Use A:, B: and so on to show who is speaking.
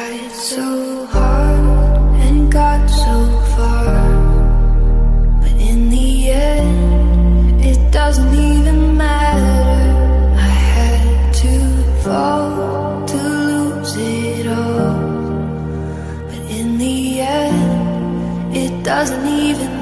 A: tried so hard and got so far, but in the end, it doesn't even matter. I had to fall to lose it all, but in the end, it doesn't even matter.